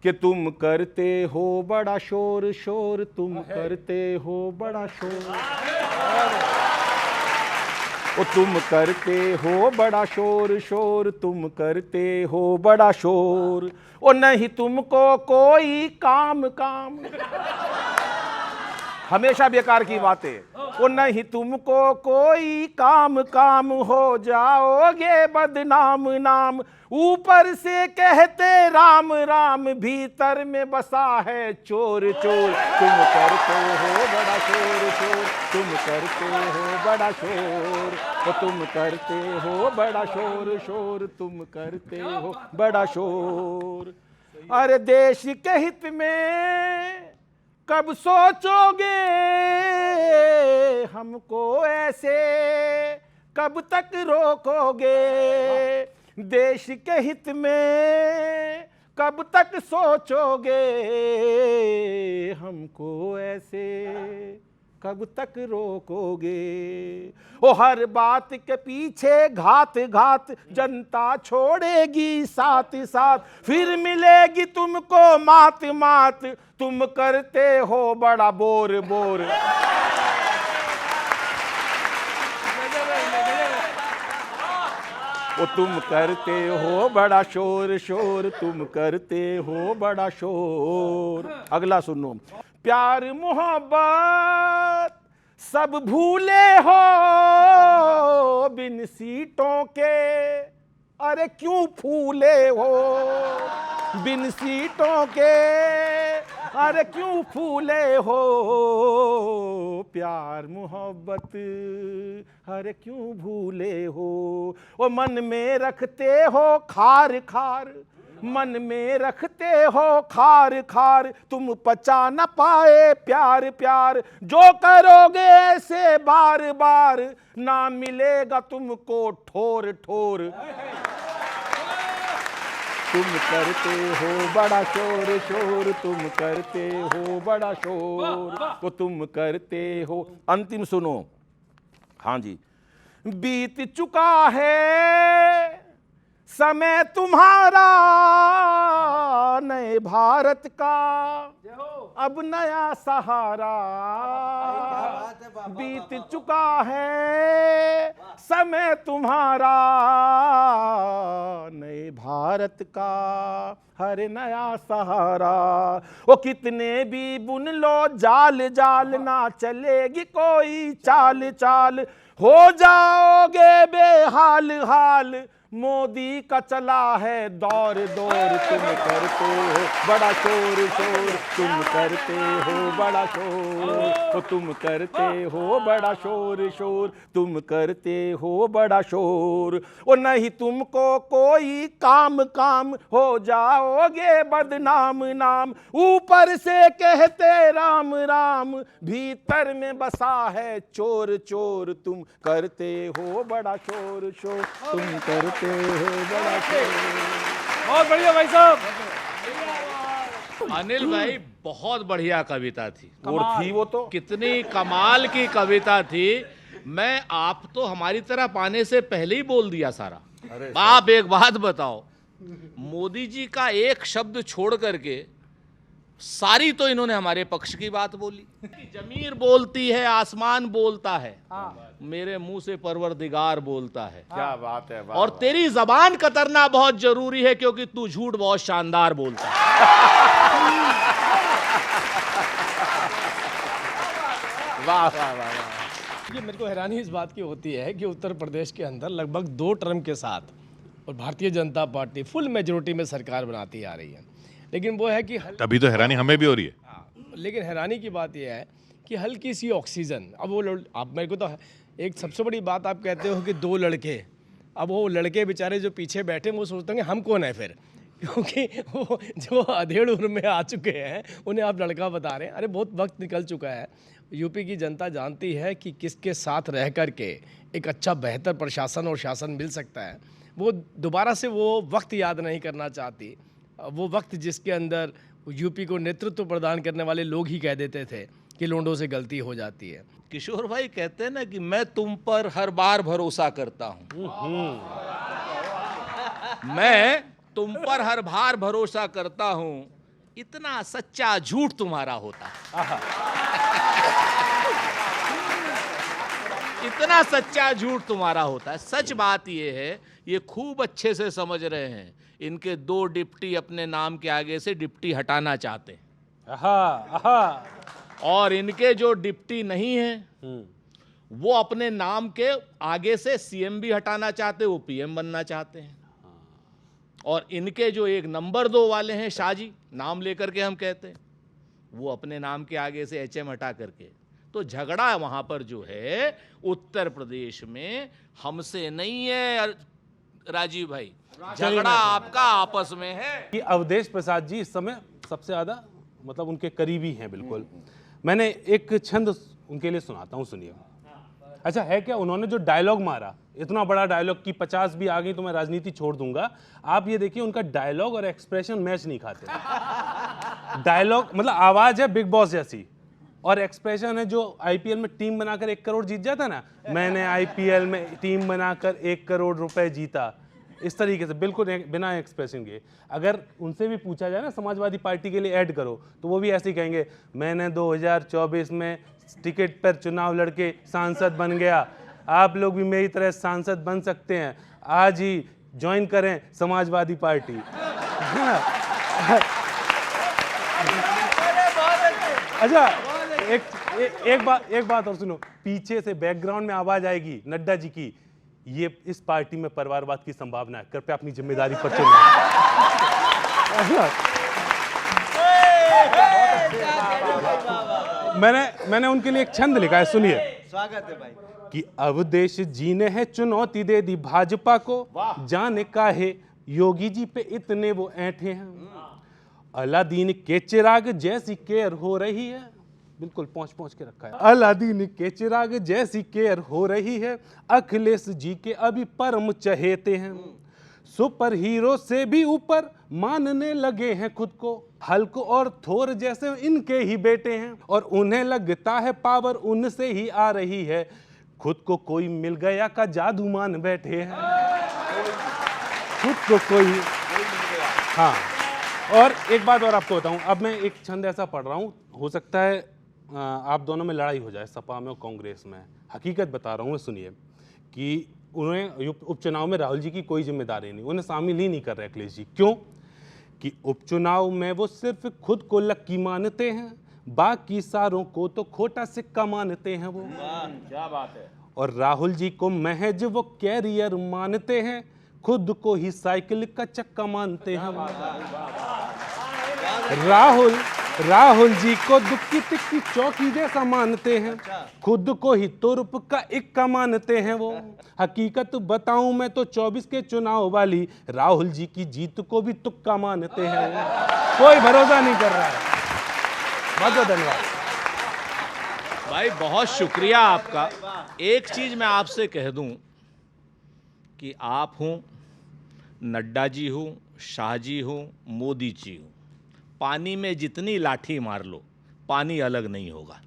कि तुम करते हो बड़ा शोर शोर, तुम करते हो बड़ा शोर, ओ तुम करते हो बड़ा शोर शोर, तुम करते हो बड़ा शोर, ओ नहीं तुमको कोई काम काम, हमेशा बेकार की बातें, ओ नहीं तुमको कोई काम काम, हो जाओगे बदनाम नाम, ऊपर से कहते राम राम, भीतर में बसा है चोर चोर, तुम करते हो बड़ा शोर शोर, तुम करते हो बड़ा शोर, ओ तुम करते हो बड़ा शोर शोर, तुम करते हो बड़ा शोर। अरे देश के हित में कब सोचोगे हमको ऐसे, कब तक रोकोगे, देश के हित में कब तक सोचोगे हमको ऐसे, कब तक रोकोगे। ओ हर बात के पीछे घात घात जनता छोड़ेगी साथ साथ, फिर मिलेगी तुमको मात मात, तुम करते हो बड़ा बोर बोर। ओ तुम करते हो बड़ा शोर शोर, तुम करते हो बड़ा शोर। अगला सुनो, प्यार मोहब्बत सब भूले हो बिन सीटों के, अरे क्यों फूले हो बिन सीटों के, अरे क्यों फूले हो, प्यार मोहब्बत अरे क्यों भूले हो, वो मन में रखते हो खार खार, मन में रखते हो खार खार, तुम पचा न पाए प्यार प्यार, जो करोगे ऐसे बार बार, ना मिलेगा तुमको ठोर ठोर। तुम करते हो बड़ा शोर शोर, तुम करते हो बड़ा शोर, वो तुम करते हो। अंतिम सुनो, हाँ जी, बीत चुका है समय तुम्हारा नए भारत का, अब नया सहारा, बीत चुका है समय तुम्हारा नए भारत का, हर नया सहारा। वो कितने भी बुन लो जाल जाल, ना चलेगी कोई चाल चाल, हो जाओगे बेहाल हाल, मोदी का चला है दौर दौर, तुम करते हो बड़ा शोर शोर, तुम करते हो बड़ा शोर, तुम करते हो बड़ा शोर शोर, तुम करते हो बड़ा शोर, ओ नहीं तुमको कोई काम काम, हो जाओगे बदनाम नाम, ऊपर से कहते राम राम, भीतर में बसा है चोर चोर, तुम करते हो बड़ा शोर शोर, तुम करते हो बड़ा शोर। बहुत बढ़िया भाई साहब। अनिल भाई बहुत बढ़िया कविता थी, और थी वो तो कितनी कमाल की कविता थी। मैं आप तो हमारी तरह पाने से पहले ही बोल दिया सारा। आप एक बात बताओ, मोदी जी का एक शब्द छोड़ करके सारी तो इन्होंने हमारे पक्ष की बात बोली। जमीर बोलती है, आसमान बोलता है, मेरे मुंह से परवरदिगार बोलता है। क्या बात है, और तेरी जबान कतरना बहुत जरूरी है, क्योंकि तू झूठ बहुत शानदार बोलता है। वाह वाह वाह। ये मेरे को हैरानी इस बात की होती है कि उत्तर प्रदेश के अंदर लगभग 2 टर्म के साथ और Bharatiya Janata party full majority में सरकार बनाती आ रही है, लेकिन वो है कि तभी तो हैरानी हमें भी हो रही है। लेकिन हैरानी की बात यह है कि हल्की सी ऑक्सीजन, अब वो आप मेरे को तो एक सबसे बड़ी बात आप कहते हो कि 2 लड़के, अब वो लड़के बेचारे जो पीछे बैठे वो सोचते हैं हम कौन है फिर, क्योंकि वो जो अधेड़ उम्र में आ चुके हैं उन्हें आप लड़का बता रहे हैं। अरे बहुत वक्त निकल चुका है। यूपी की जनता जानती है कि किसके साथ रह कर के एक अच्छा बेहतर प्रशासन और शासन मिल सकता है। वो दोबारा से वो वक्त याद नहीं करना चाहती, वो वक्त जिसके अंदर यूपी को नेतृत्व प्रदान करने वाले लोग ही कह देते थे कि लोंडों से गलती हो जाती है। किशोर भाई कहते हैं ना कि मैं तुम पर हर बार भरोसा करता हूं, मैं तुम पर हर बार भरोसा करता हूं, इतना सच्चा झूठ तुम्हारा होता है, इतना सच्चा झूठ तुम्हारा होता है। सच बात ये है, ये खूब अच्छे से समझ रहे हैं, इनके 2 डिप्टी अपने नाम के आगे से डिप्टी हटाना चाहते हैं। और इनके जो डिप्टी नहीं है वो अपने नाम के आगे से सीएम भी हटाना चाहते, वो पीएम बनना चाहते हैं। और इनके जो एक नंबर 2 वाले हैं, शाहजी नाम लेकर के हम कहते हैं, वो अपने नाम के आगे से एचएम हटा करके, तो झगड़ा वहां पर जो है उत्तर प्रदेश में हमसे नहीं है राजीव भाई, झगड़ा आपका आपस में है। कि अवधेश प्रसाद जी इस समय सबसे ज्यादा मतलब उनके करीबी हैं बिल्कुल। मैंने एक छंद उनके लिए सुनाता हूँ, सुनिए। अच्छा है क्या, उन्होंने जो डायलॉग मारा, इतना बड़ा डायलॉग कि 50 भी आ गई तो मैं राजनीति छोड़ दूंगा। आप ये देखिए, उनका डायलॉग और एक्सप्रेशन मैच नहीं खाते। डायलॉग मतलब आवाज है बिग बॉस जैसी, और एक्सप्रेशन है जो आईपीएल में टीम बनाकर 1 करोड़ जीत जाता ना, मैंने आईपीएल में टीम बनाकर 1 करोड़ रुपए जीता, इस तरीके से बिल्कुल बिना एक्सप्रेशन के। अगर उनसे भी पूछा जाए ना समाजवादी पार्टी के लिए ऐड करो, तो वो भी ऐसे ही कहेंगे, मैंने 2024 में टिकट पर चुनाव लड़के सांसद बन गया, आप लोग भी मेरी तरह सांसद बन सकते हैं, आज ही ज्वाइन करें समाजवादी पार्टी। अच्छा एक बात और सुनो, पीछे से बैकग्राउंड में आवाज आएगी नड्डा जी की, ये इस पार्टी में परिवारवाद की संभावना है, कृपया अपनी जिम्मेदारी पर चलें। मैंने उनके लिए एक छंद लिखा है, सुनिए। स्वागत है भाई। कि अवधेश जी ने है चुनौती दे दी भाजपा को, जाने काहे योगी जी पे इतने वो ऐंठे हैं, अलादीन के चिराग जैसी केयर हो रही है, बिल्कुल पहुंच के रखा है, अलादीन के चिराग जैसी केयर हो रही है, अखिलेश जी के अभी परम चहेते हैं, सुपर हीरो से भी ऊपर मानने लगे हैं खुद को, हल्क और थोर जैसे इनके ही बेटे हैं, और उन्हें लगता है पावर उनसे ही आ रही है, खुद को कोई मिल गया का जादू मान बैठे हैं, खुद को कोई। हाँ, और एक बात और आपको बताऊं, अब मैं एक छंद ऐसा पढ़ रहा हूं, हो सकता है आप दोनों में लड़ाई हो जाए, सपा में और कांग्रेस में। हकीकत बता रहा हूं मैं, सुनिए। कि उन्हें उपचुनाव में राहुल जी की कोई जिम्मेदारी नहीं, उन्हें शामिल ही नहीं कर रहे अखिलेश जी। क्यों? कि उपचुनाव में वो सिर्फ खुद को लक्की मानते हैं, बाकी सारों को तो खोटा सिक्का मानते हैं वो। क्या बात है। और राहुल जी को महज वो कैरियर मानते हैं, खुद को ही साइकिल का चक्का मानते हैं वो। राहुल जी को दुक्की तिक्की चौकी जैसा मानते हैं, खुद को ही तुरुप का इक्का मानते हैं वो। हकीकत बताऊं मैं तो 24 के चुनाव वाली राहुल जी की जीत को भी तुक्का मानते हैं वो। कोई भरोसा नहीं कर रहा है। बहुत बहुत धन्यवाद भाई, बहुत शुक्रिया आपका। एक चीज मैं आपसे कह दूं कि आप हूं, नड्डा जी हूं, शाह जी हूं, मोदी जी हूं, पानी में जितनी लाठी मार लो पानी अलग नहीं होगा,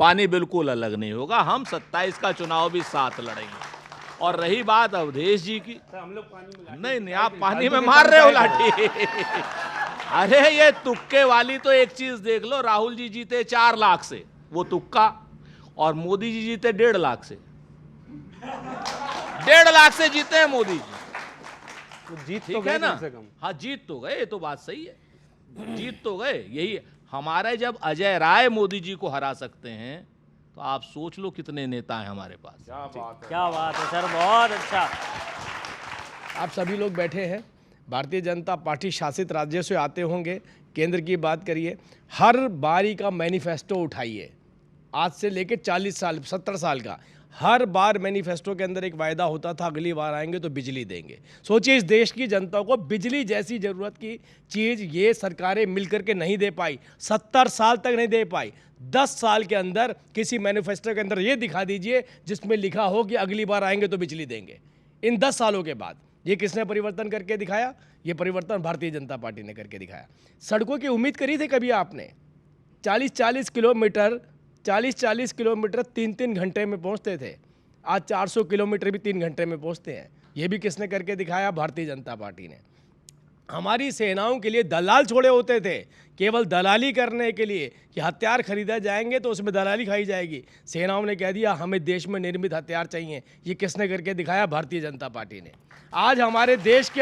पानी बिल्कुल अलग नहीं होगा। हम 27 का चुनाव भी साथ लड़ेंगे। और रही बात अवधेश जी की, हम लोग पानी में नहीं, आप पानी में मार रहे हो लाठी। अरे ये तुक्के वाली, तो एक चीज देख लो, राहुल जी जीते 4 लाख से, वो तुक्का, और मोदी जी जीते 1.5 लाख से। 1.5 लाख से जीते हैं मोदी जी। जीत ठीक है ना? हाँ, जीत तो गए, ये तो बात सही है, जीत तो गए। यही हमारे, जब अजय राय मोदी जी को हरा सकते हैं, तो आप सोच लो कितने नेता हैं हमारे पास। क्या बात है सर, बहुत अच्छा। आप सभी लोग बैठे हैं, भारतीय जनता पार्टी शासित राज्यों से आते होंगे, केंद्र की बात करिए, हर बारी का मैनिफेस्टो उठाइए, आज से लेके 40 साल 70 साल का, हर बार मैनिफेस्टो के अंदर एक वायदा होता था, अगली बार आएंगे तो बिजली देंगे। सोचिए, इस देश की जनता को बिजली जैसी ज़रूरत की चीज़ ये सरकारें मिलकर के नहीं दे पाई, 70 साल तक नहीं दे पाई। 10 साल के अंदर किसी मैनिफेस्टो के अंदर ये दिखा दीजिए जिसमें लिखा हो कि अगली बार आएंगे तो बिजली देंगे। इन 10 सालों के बाद ये किसने परिवर्तन करके दिखाया? ये परिवर्तन भारतीय जनता पार्टी ने करके दिखाया। सड़कों की उम्मीद करी थी कभी आपने? 40-40 किलोमीटर 3-3 घंटे में पहुंचते थे, आज 400 किलोमीटर भी 3 घंटे में पहुंचते हैं। ये भी किसने करके दिखाया? भारतीय जनता पार्टी ने। हमारी सेनाओं के लिए दलाल छोड़े होते थे, केवल दलाली करने के लिए कि हथियार खरीदा जाएंगे तो उसमें दलाली खाई जाएगी। सेनाओं ने कह दिया हमें देश में निर्मित हथियार चाहिए। ये किसने करके दिखाया? भारतीय जनता पार्टी ने। आज हमारे देश के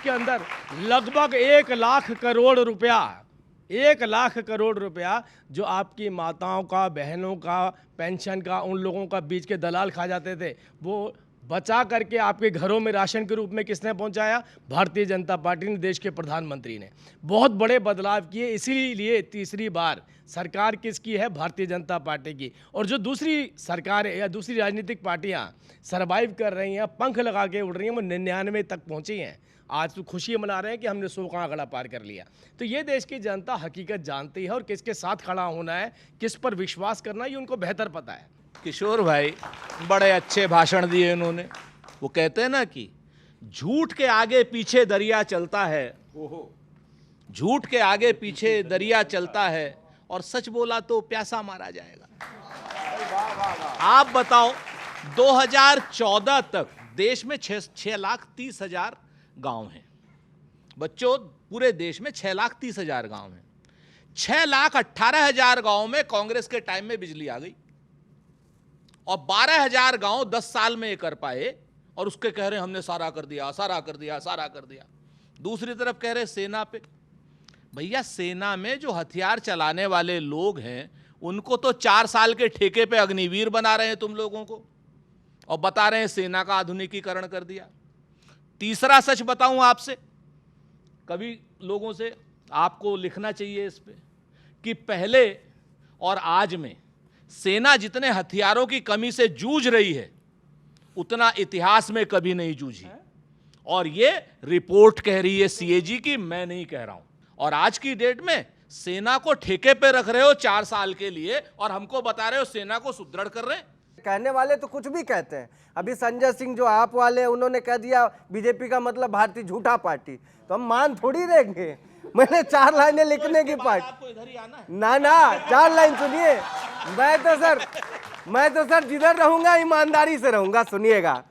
अंदर लगभग 1 लाख करोड़ रुपया, 1 लाख करोड़ रुपया जो आपकी माताओं का, बहनों का, पेंशन का, उन लोगों का बीच के दलाल खा जाते थे, वो बचा करके आपके घरों में राशन के रूप में किसने पहुंचाया? भारतीय जनता पार्टी ने, देश के प्रधानमंत्री ने। बहुत बड़े बदलाव किए, इसीलिए तीसरी बार सरकार किसकी है? भारतीय जनता पार्टी की। और जो दूसरी सरकारें या दूसरी राजनीतिक पार्टियां सरवाइव कर रही हैं, पंख लगा के उड़ रही हैं, वो 99 तक पहुंची हैं। आज तो खुशी मना रहे हैं कि हमने 100 का आंकड़ा पार कर लिया। तो ये देश की जनता हकीकत जानती है और किसके साथ खड़ा होना है, किस पर विश्वास करना है, ये उनको बेहतर पता है। किशोर भाई बड़े अच्छे भाषण दिए उन्होंने। वो कहते हैं ना कि झूठ के आगे पीछे दरिया चलता है, झूठ के आगे पीछे दरिया चलता है और सच बोला तो प्यासा मारा जाएगा। आप बताओ 2014 तक देश में 6,30,000 गांव हैं। बच्चों, पूरे देश में 6,30,000 गांव हैं। 6,18,000 गांव में कांग्रेस के टाइम में बिजली आ गई और 12,000 गांव 10 साल में ये कर पाए और उसके कह रहे हमने सारा कर दिया, सारा कर दिया, सारा कर दिया। दूसरी तरफ कह रहे सेना पे। भैया, सेना में जो हथियार चलाने वाले लोग हैं उनको तो 4 साल के ठेके पे अग्निवीर बना रहे हैं तुम लोगों को, और बता रहे हैं सेना का आधुनिकीकरण कर दिया। तीसरा सच बताऊं आपसे, कभी लोगों से आपको लिखना चाहिए इस पे, कि पहले और आज में सेना जितने हथियारों की कमी से जूझ रही है उतना इतिहास में कभी नहीं जूझी। और ये रिपोर्ट कह रही है सीएजी की, मैं नहीं कह रहा हूं। और आज की डेट में सेना को ठेके पे रख रहे हो 4 साल के लिए और हमको बता रहे हो सेना को सुदृढ़ कर रहे हैं। कहने वाले तो कुछ भी कहते हैं। अभी संजय सिंह जो आप वाले, उन्होंने कह दिया बीजेपी का मतलब भारतीय झूठा पार्टी, तो हम मान थोड़ी देंगे। मैंने 4 लाइनें लिखने की पार्टी, आपको इधर ही आना है। ना 4 लाइन सुनिए। मैं तो सर जिधर रहूंगा ईमानदारी से रहूंगा। सुनिएगा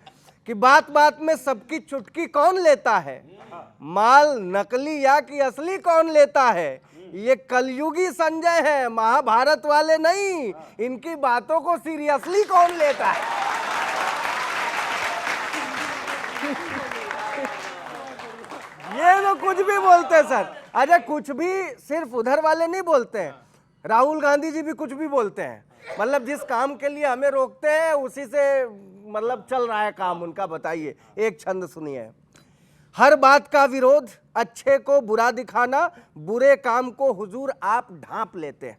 कि बात बात में सबकी चुटकी कौन लेता है, माल नकली या कि असली कौन लेता है, ये कलयुगी संजय है, महाभारत वाले नहीं। इनकी बातों को सीरियसली कौन लेता है? ये तो कुछ भी बोलते हैं सर। अरे कुछ भी सिर्फ उधर वाले नहीं बोलते हैं, राहुल गांधी जी भी कुछ भी बोलते हैं। मतलब जिस काम के लिए हमें रोकते हैं उसी से मतलब चल रहा है काम उनका। बताइए, एक छंद सुनिए। हर बात का विरोध, अच्छे को बुरा दिखाना, बुरे काम को हुजूर आप ढांप लेते हैं।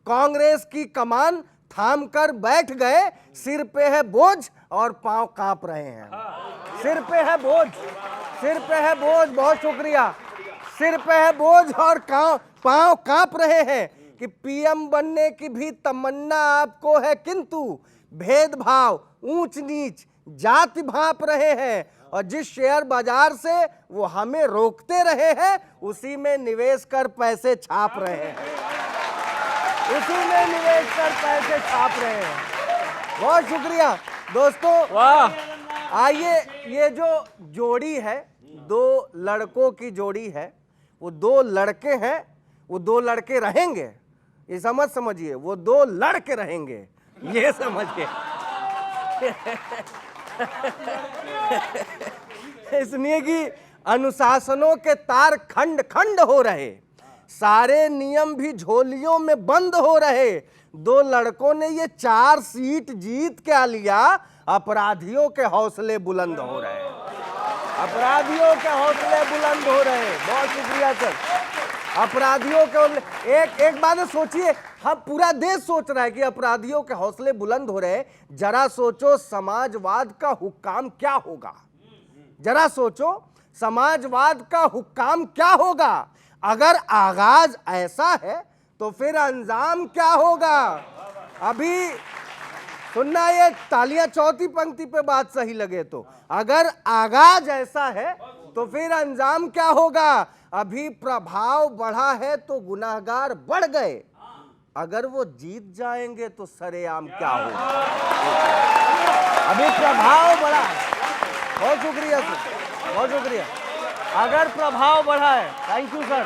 कांग्रेस की कमान थाम कर बैठ गए, सिर पे है बोझ और पांव कांप रहे हैं। सिर पे है बोझ, सिर पे है बोझ, बहुत शुक्रिया। सिर पे है बोझ और पांव कांप रहे हैं कि पीएम बनने की भी तमन्ना आपको है, किंतु भेदभाव, ऊंच नीच, जाति भांप रहे हैं और जिस शेयर बाजार से वो हमें रोकते रहे हैं उसी में निवेश कर पैसे छाप रहे हैं, उसी में निवेश कर पैसे छाप रहे हैं। बहुत शुक्रिया दोस्तों। वाह, आइए, ये जो जोड़ी है, 2 लड़कों की जोड़ी है, वो 2 लड़के हैं, वो 2 लड़के रहेंगे। ये समझिए, वो 2 लड़के रहेंगे, ये समझिए। इसलिए कि अनुशासनों के तार खंड खंड हो रहे, सारे नियम भी झोलियों में बंद हो रहे। 2 लड़कों ने ये 4 सीट जीत क्या लिया, अपराधियों के हौसले बुलंद हो रहे, अपराधियों के हौसले बुलंद हो रहे। बहुत शुक्रिया सर। अपराधियों के एक बात सोचिए, हम पूरा देश सोच रहा है कि अपराधियों के हौसले बुलंद हो रहे। जरा सोचो समाजवाद का हुक्काम क्या होगा, जरा सोचो समाजवाद का हुक्काम क्या होगा। अगर आगाज ऐसा है तो फिर अंजाम क्या होगा। अभी सुनना, ये तालियां चौथी पंक्ति पे बात सही लगे तो, अगर आगाज ऐसा है तो फिर अंजाम क्या होगा। अभी प्रभाव बढ़ा है तो गुनाहगार बढ़ गए, अगर वो जीत जाएंगे तो सरेआम क्या होगा। अभी प्रभाव बढ़ा है। बहुत शुक्रिया सर। बहुत शुक्रिया। अगर प्रभाव बढ़ा है, थैंक यू सर,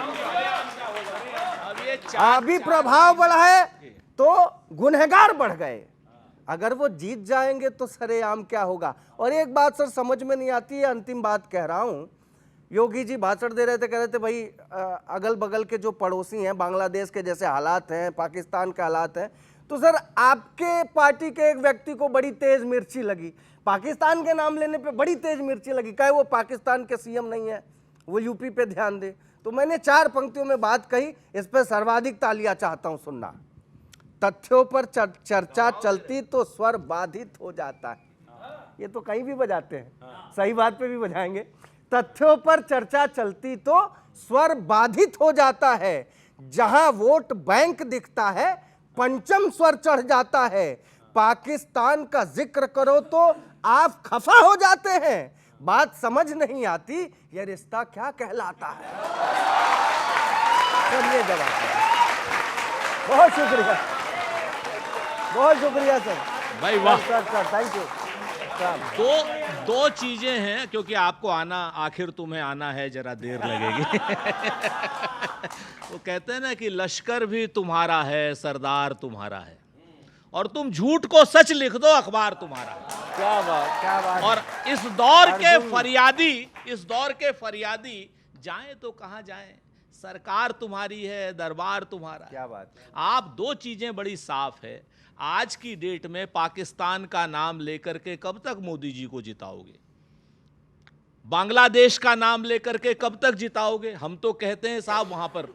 अब ये अभी प्रभाव बढ़ा है तो गुनहगार बढ़ गए। अगर वो जीत जाएंगे तो सरेआम क्या होगा। और एक बात सर समझ में नहीं आती है, अंतिम बात कह रहा हूं, योगी जी भाषण दे रहे थे, कह रहे थे भाई अगल बगल के जो पड़ोसी हैं, बांग्लादेश के जैसे हालात हैं, पाकिस्तान के हालात हैं, तो सर आपके पार्टी के एक व्यक्ति को बड़ी तेज मिर्ची लगी, पाकिस्तान के नाम लेने पे बड़ी तेज मिर्ची लगी, कहे वो पाकिस्तान के सीएम नहीं है, वो यूपी पे ध्यान दे। तो मैंने 4 पंक्तियों में बात कही, इस पर सर्वाधिक तालियां चाहता हूं सुनना। तथ्यों पर चर्चा चलती तो स्वर बाधित हो जाता है। ये तो कहीं भी बजाते हैं, सही बात पे भी बजाएंगे। तथ्यों पर चर्चा चलती तो स्वर बाधित हो जाता है, जहां वोट बैंक दिखता है पंचम स्वर चढ़ जाता है। पाकिस्तान का जिक्र करो तो आप खफा हो जाते हैं। बात समझ नहीं आती, यह रिश्ता क्या कहलाता है। चलिए जवाब है। बहुत शुक्रिया, बहुत शुक्रिया सर। भाई वाह। Sir thank you. दो चीजें हैं, क्योंकि आपको आना, आखिर तुम्हें आना है, जरा देर लगेगी। वो कहते हैं ना कि लश्कर भी तुम्हारा है, सरदार तुम्हारा है, और तुम झूठ को सच लिख दो, अखबार तुम्हारा है। क्या बात, क्या बात। और इस दौर के फरियादी जाएं तो कहां जाएं, सरकार तुम्हारी है, दरबार तुम्हारा है। क्या बात। आप 2 चीजें बड़ी साफ है। आज की डेट में पाकिस्तान का नाम लेकर के कब तक मोदी जी को जिताओगे? बांग्लादेश का नाम लेकर के कब तक जिताओगे? हम तो कहते हैं साहब वहां पर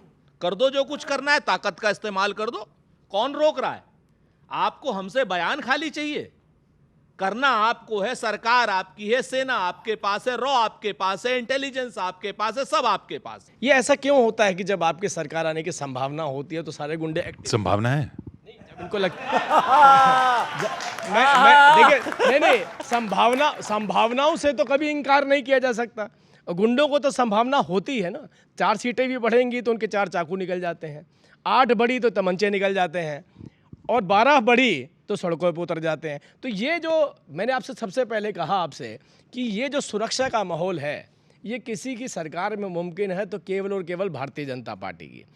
कर दो जो कुछ करना है, ताकत का इस्तेमाल कर दो, कौन रोक रहा है? आपको हमसे बयान खाली चाहिए, करना आपको है। सरकार आपकी है, सेना आपके पास है, रॉ आपके पास है, इंटेलिजेंस आपके पास है, सब आपके पास है। ये ऐसा क्यों होता है कि जब आपकी सरकार आने की संभावना होती है तो सारे गुंडे एक्टिव? संभावना है, उनको लगता मैं देखिए, नहीं, संभावनाओं से तो कभी इनकार नहीं किया जा सकता। और गुंडों को तो संभावना होती है ना, 4 सीटें भी बढ़ेंगी तो उनके 4 चाकू निकल जाते हैं, 8 बढ़ी तो तमंचे निकल जाते हैं, और 12 बढ़ी तो सड़कों पर उतर जाते हैं। तो ये जो मैंने आपसे सबसे पहले कहा आपसे कि ये जो सुरक्षा का माहौल है, ये किसी की सरकार में मुमकिन है तो केवल और केवल भारतीय जनता पार्टी की।